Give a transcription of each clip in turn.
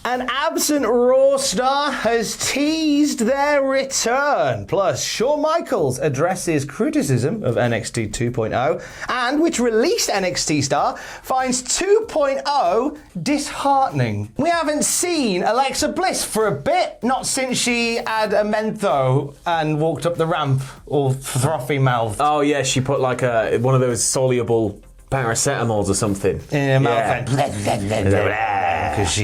An absent Raw star has teased their return. Plus, Shawn Michaels addresses criticism of NXT 2.0, and which released NXT star finds 2.0 disheartening. We haven't seen Alexa Bliss for a bit, not since she had a mentho and walked up the ramp all frothy mouthed. Oh yeah, she put like one of those soluble paracetamols or something in her mouth.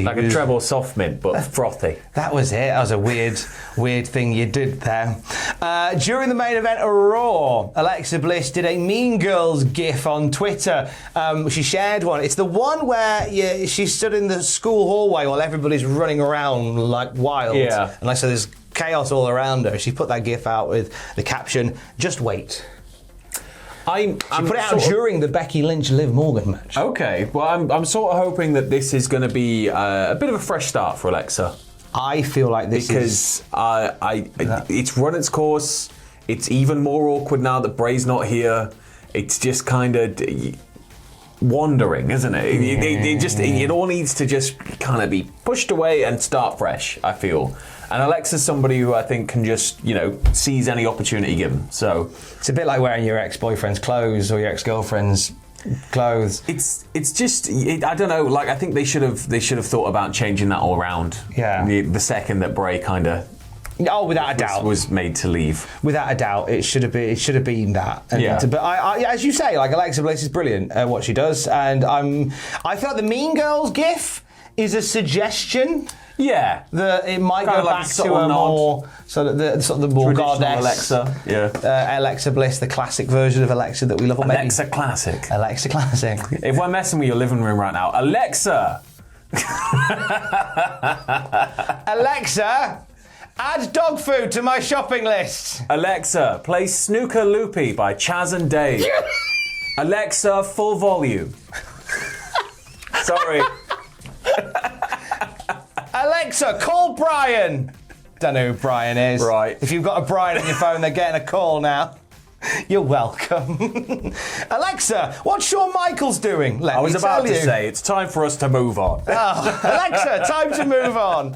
Like a treble soft mint, but frothy. That was it. That was a weird thing you did there. During the main event of Raw, Alexa Bliss did a Mean Girls gif on Twitter. She shared one. It's the one where she stood in the school hallway while everybody's running around like wild. Yeah. And so there's chaos all around her. She put that gif out with the caption, "Just wait." She put it out during the Becky Lynch-Liv Morgan match. Okay, well, I'm sort of hoping that this is going to be a bit of a fresh start for Alexa. I feel like this because it's run its course. It's even more awkward now that Bray's not here. It's just kind of wandering, isn't it? It all needs to just kind of be pushed away and start fresh, I feel. And Alexa's somebody who I think can just, seize any opportunity given. So it's a bit like wearing your ex-boyfriend's clothes or your ex-girlfriend's clothes. It's just I don't know. Like I think they should have thought about changing that all around. Yeah. The second that Bray kind of. Oh, without a doubt, was made to leave. Without a doubt, it should have been that. But I, as you say, like Alexa Bliss is brilliant at what she does, and I feel like the Mean Girls gif is a suggestion. Yeah, that it might go back to a more the more goddess Alexa. Yeah, Alexa Bliss, the classic version of Alexa that we love. Alexa Classic. Alexa Classic. If we're messing with your living room right now, Alexa. Alexa, add dog food to my shopping list. Alexa, play Snooker Loopy by Chaz and Dave. Alexa, full volume. Sorry. Alexa, call Brian. Don't know who Brian is. Right. If you've got a Brian on your phone, they're getting a call now. You're welcome. Alexa, what's Shawn Michaels doing? I was about to say, it's time for us to move on. Oh, Alexa, time to move on.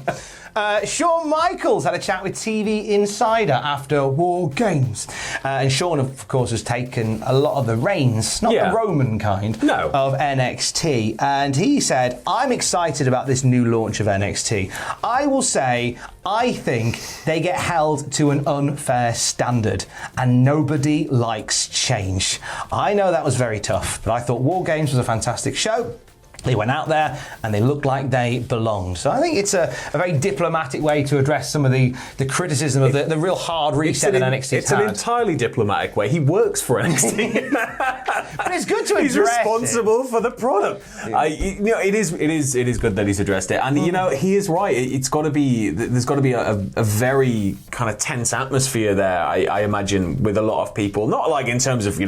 Shawn Michaels had a chat with TV Insider after WarGames. And Shawn, of course, has taken a lot of the reins, not the Roman kind, of NXT. And he said, I'm excited about this new launch of NXT. I will say, I think they get held to an unfair standard, and nobody likes change. I know that was very tough, but I thought WarGames was a fantastic show. They went out there and they looked like they belonged. So I think it's a very diplomatic way to address some of the criticism of the real hard reset that NXT has had. It's an entirely diplomatic way. He works for NXT. But it's good to address He's responsible for the product. Yeah. It is good that he's addressed it. And, he is right. There's got to be a very kind of tense atmosphere there, I imagine, with a lot of people. Not like in terms of,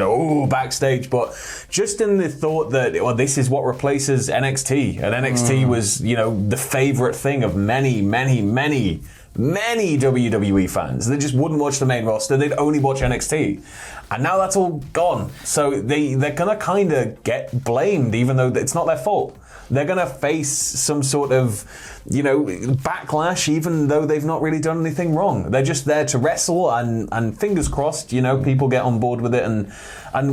backstage, but just in the thought that, this is what replaces NXT, and NXT was, the favorite thing of many WWE fans. They just wouldn't watch the main roster; they'd only watch NXT, and now that's all gone. So they're gonna kind of get blamed, even though it's not their fault. They're gonna face some sort of, backlash, even though they've not really done anything wrong. They're just there to wrestle, and fingers crossed, people get on board with it, and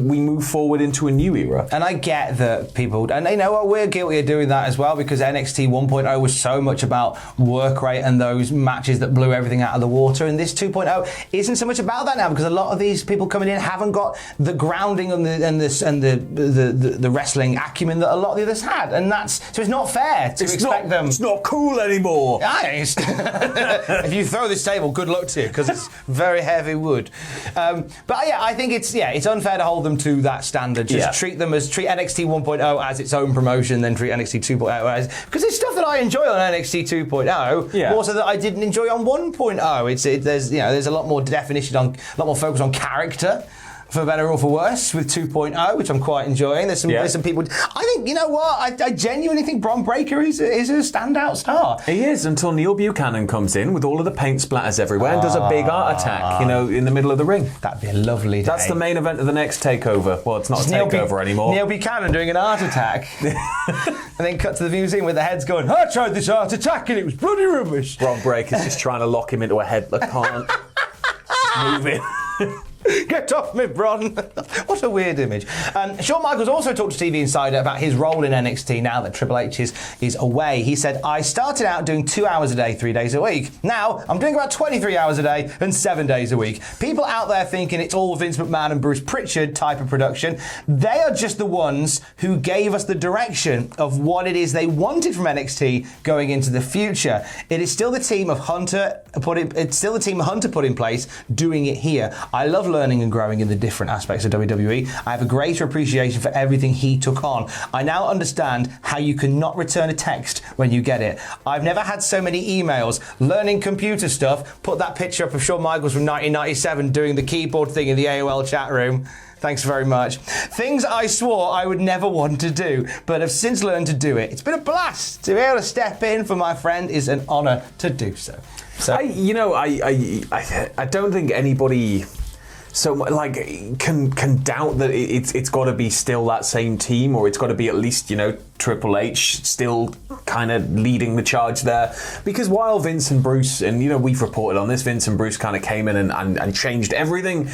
we move forward into a new era. And I get that people, and they know what, we're guilty of doing that as well, because NXT 1.0 was so much about work rate and those matches that blew everything out of the water, and this 2.0 isn't so much about that now, because a lot of these people coming in haven't got the grounding and the wrestling acumen that a lot of the others had, and so it's not fair to expect them. It's not cool anymore. If you throw this table, good luck to you, because it's very heavy wood. But yeah, I think it's unfair to hold them to that standard. Just treat NXT 1.0 as its own promotion, then treat NXT 2.0 as, because there's stuff that I enjoy on NXT 2.0, more so that I didn't enjoy on 1.0. There's a lot more definition on, a lot more focus on character for better or for worse, with 2.0, which I'm quite enjoying. There's some people. I think, you know what? I genuinely think Bron Breakker is a standout star. He is, until Neil Buchanan comes in with all of the paint splatters everywhere and does a big art attack, in the middle of the ring. That'd be a lovely day. That's the main event of the next takeover. Well, it's not a takeover anymore. Neil Buchanan doing an art attack. And then cut to the museum with the heads going, I tried this art attack and it was bloody rubbish. Bron Breakker's just trying to lock him into a headlock. Can't. Move it. Get off me, Bron. What a weird image. Shawn Michaels also talked to TV Insider about his role in NXT now that Triple H is away. He said, I started out doing 2 hours a day, 3 days a week. Now I'm doing about 23 hours a day and 7 days a week. People out there thinking it's all Vince McMahon and Bruce Pritchard type of production, they are just the ones who gave us the direction of what it is they wanted from NXT going into the future. It is still the team of Hunter put in place doing it here. I love learning and growing in the different aspects of WWE. I have a greater appreciation for everything he took on. I now understand how you cannot return a text when you get it. I've never had so many emails. Learning computer stuff. Put that picture up of Shawn Michaels from 1997 doing the keyboard thing in the AOL chat room. Thanks very much. Things I swore I would never want to do, but have since learned to do it. It's been a blast. To be able to step in for my friend is an honour to do so. I don't think anybody can doubt that it's got to be still that same team, or it's got to be at least Triple H still kind of leading the charge there. Because while Vince and Bruce, and we've reported on this, Vince and Bruce kind of came in and changed everything.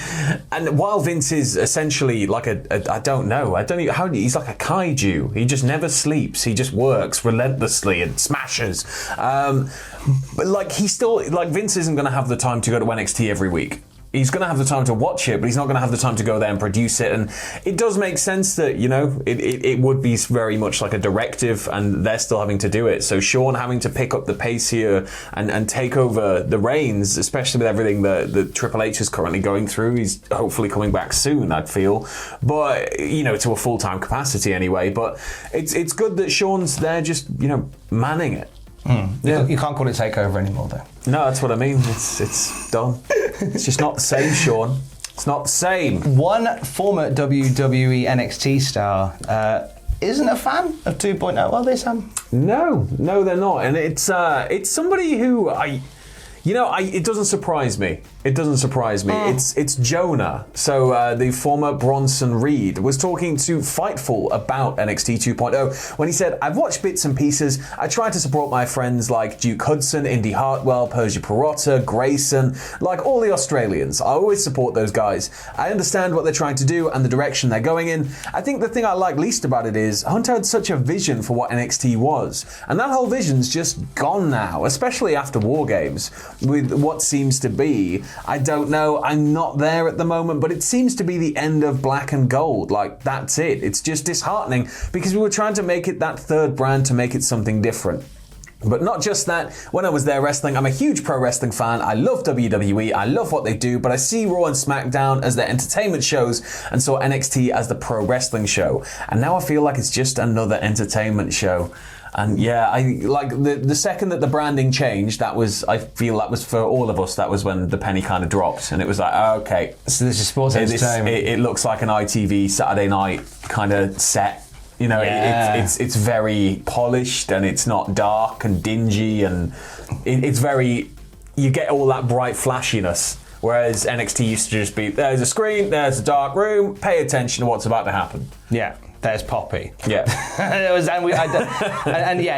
And while Vince is essentially like he's like a kaiju. He just never sleeps. He just works relentlessly and smashes. But Vince isn't going to have the time to go to NXT every week. He's going to have the time to watch it, but he's not going to have the time to go there and produce it. And it does make sense that, it would be very much like a directive, and they're still having to do it. So Shawn having to pick up the pace here and take over the reins, especially with everything that Triple H is currently going through. He's hopefully coming back soon, I'd feel. But, to a full-time capacity anyway. But it's good that Shawn's there just, manning it. Yeah. You can't call it takeover anymore, though. No, that's what I mean. It's done. It's just not the same, Shawn. It's not the same. One former WWE NXT star isn't a fan of 2.0, are they, Sam? No, they're not. And it's somebody who it doesn't surprise me. It doesn't surprise me. It's Jonah. So the former Bronson Reed was talking to Fightful about NXT 2.0 when he said, I've watched bits and pieces. I try to support my friends like Duke Hudson, Indy Hartwell, Persia Pirotta, Grayson, like all the Australians. I always support those guys. I understand what they're trying to do and the direction they're going in. I think the thing I like least about it is Hunter had such a vision for what NXT was. And that whole vision's just gone now, especially after WarGames, with what seems to be, I don't know, I'm not there at the moment, but it seems to be the end of black and gold. Like, that's it. It's just disheartening because we were trying to make it that third brand, to make it something different. But not just that, when I was there wrestling, I'm a huge pro wrestling fan. I love WWE, I love what they do, but I see Raw and SmackDown as their entertainment shows and saw NXT as the pro wrestling show. And now I feel like it's just another entertainment show. And yeah, I like the second that the branding changed, I feel that was for all of us, that was when the penny kind of dropped, and it was like, oh, okay, so this is sports entertainment. It looks like an ITV Saturday night kind of set. It's very polished, and it's not dark and dingy, and it's very, you get all that bright flashiness. Whereas NXT used to just be, there's a screen, there's a dark room, pay attention to what's about to happen. Yeah. There's Poppy. Yeah.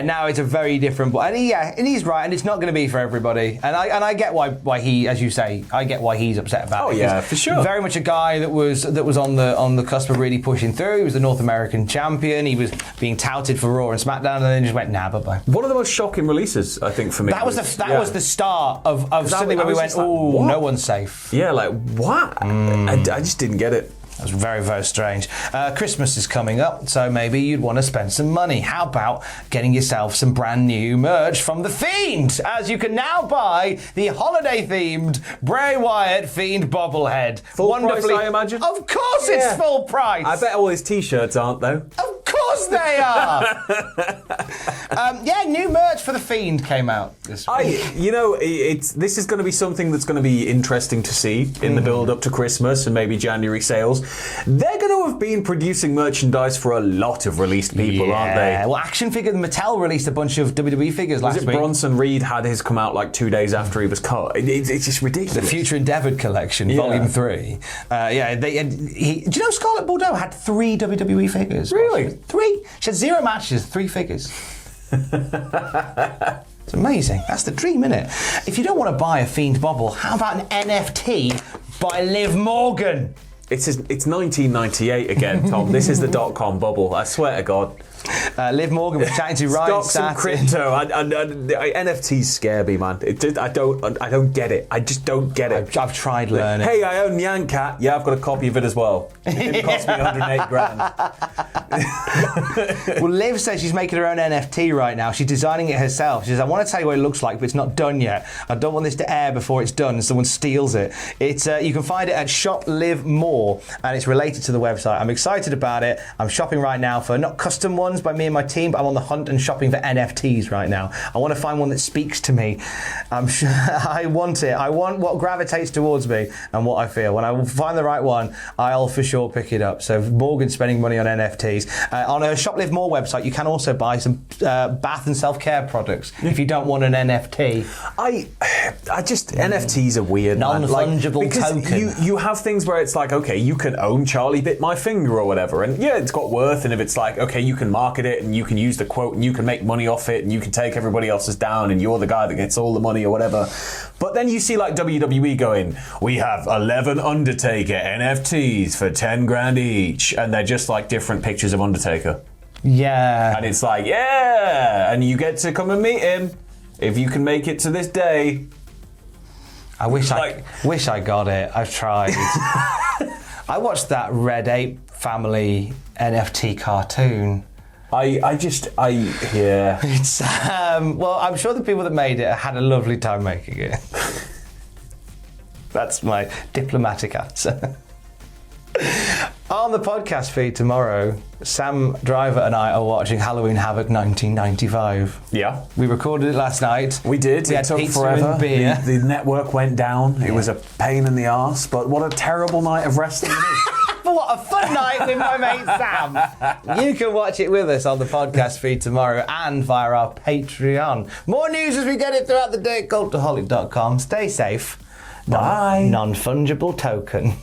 Now it's a very different. And he's right, and it's not going to be for everybody. And I get why he, as you say, I get why he's upset about it. Oh yeah, for sure. Very much a guy that was on the cusp of really pushing through. He was the North American champion. He was being touted for Raw and SmackDown, and then just went, nah, bye bye. One of the most shocking releases, I think, for me. That was the start of something where we went, oh, no one's safe. Yeah, like what? I just didn't get it. That was very, very strange. Christmas is coming up, so maybe you'd want to spend some money. How about getting yourself some brand new merch from The Fiend, as you can now buy the holiday-themed Bray Wyatt Fiend bobblehead. Full price, I imagine? Of course it's full price! I bet all his T-shirts aren't, though. Of course course they are. Yeah, new merch for The Fiend came out this week. This is going to be something that's going to be interesting to see in the build-up to Christmas and maybe January sales. They're going to have been producing merchandise for a lot of released people, aren't they? Well, Action Figure Mattel released a bunch of WWE figures last week. Bronson Reed had his come out like 2 days after he was cut. It's just ridiculous. The Future Endeavoured collection, Volume 3. Do you know Scarlett Bordeaux had 3 WWE figures? Really? 3. She had 0 matches, 3 figures. It's amazing. That's the dream, isn't it? If you don't want to buy a Fiend bobble, how about an NFT by Liv Morgan? It's 1998 again, Tom. This is the .com bubble. I swear to God. Liv Morgan was chatting to Ryan Stocks and crypto. NFTs scare me, man. I don't get it. I just don't get it. I've tried learning. Hey, I own Nyan Cat. Yeah, I've got a copy of it as well. It cost me 108 grand. Well, Liv says she's making her own NFT right now. She's designing it herself. She says, I want to tell you what it looks like, but it's not done yet. I don't want this to air before it's done and someone steals it. It's you can find it at Shop Liv More, and it's related to the website. I'm excited about it. I'm shopping right now for not custom ones by me and my team, but I'm on the hunt and shopping for NFTs right now. I want to find one that speaks to me. I'm sure I want it. I want what gravitates towards me and what I feel. When I find the right one, I'll for sure pick it up. So Morgan's spending money on NFTs. On her Shop Live More website, you can also buy some bath and self-care products if you don't want an NFT. NFTs are weird. Non-fungible token. You have things where it's like, okay, you can own Charlie Bit My Finger or whatever, and yeah, it's got worth. And if it's like, okay, you can market it and you can use the quote and you can make money off it and you can take everybody else's down and you're the guy that gets all the money or whatever. But then you see like WWE going, we have 11 Undertaker NFTs for 10 grand each, and they're just like different pictures of Undertaker. Yeah. And it's like, yeah, and you get to come and meet him if you can make it to this day. I wish I got it. I've tried. I watched that Red Ape Family NFT cartoon. Yeah. It's well, I'm sure the people that made it had a lovely time making it. That's my diplomatic answer. On the podcast feed tomorrow, Sam Driver and I are watching Halloween Havoc 1995. Yeah. We recorded it last night. We did. We It had took pizza forever. and beer. The network went down. It was a pain in the arse, but what a terrible night of wrestling it is. But what a fun night with my mate Sam. You can watch it with us on the podcast feed tomorrow and via our Patreon. More news as we get it throughout the day at cultaholic.com. Stay safe. Bye. Non-fungible token.